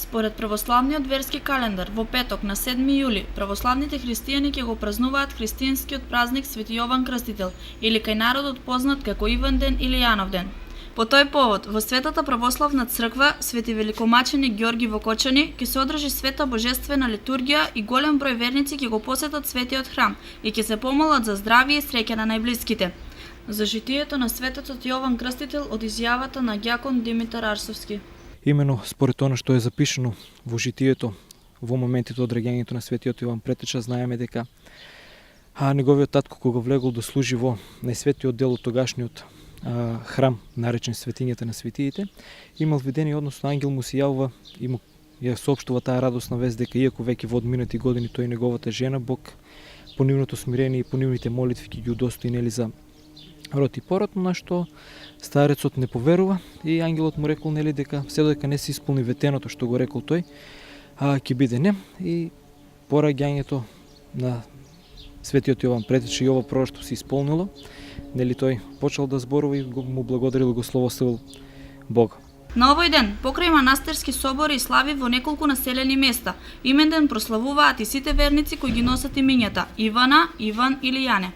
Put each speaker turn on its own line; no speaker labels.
Според православниот верски календар, во петок на 7 јули, православните христијани ќе го празнуваат христијанскиот празник Свети Јован Крстител, или кај народот познат како Иванден или Јанов ден. По тој повод, во Светата православна црква, Свети великомаченик Ѓорги Вокочани, ќе се одржи света божествена литургија и голем број верници ќе го посетат светиот храм и ќе се помолат за здравје и среќа на најблиските. За житието на светецот Јован Крстител од изјавата на ѓакон Димитар Арсовски.
Имено според она што е запишано во житието во моментите од раѓањето на светиот Јован Претеча, знаеме дека неговиот татко кога влегол да служи во најсветиот дел од тогашниот храм, наречен Светињата на светиите, имал видение, односно ангел му се јавува и му ја соопштува таа радосна вест дека иако веќе во одминати години тој и неговата жена, Бог по нивното смирение и по нивните молитви ќе ги удостои нели за род и пород, на што старецот не поверува и ангелот му рекол нели дека се додека не се исполни ветеното што го рекол тој, ќе биде не, и по раѓањето на светиот Јован Претече и ова пророштво се исполнило, нели тој почел да зборува и му благодарил и го славословил Бога.
На овој ден, покрај манастирски собори и слави во неколку населени места, имен ден прославуваат и сите верници кои ги носат имињата Ивана, Иван или Јане.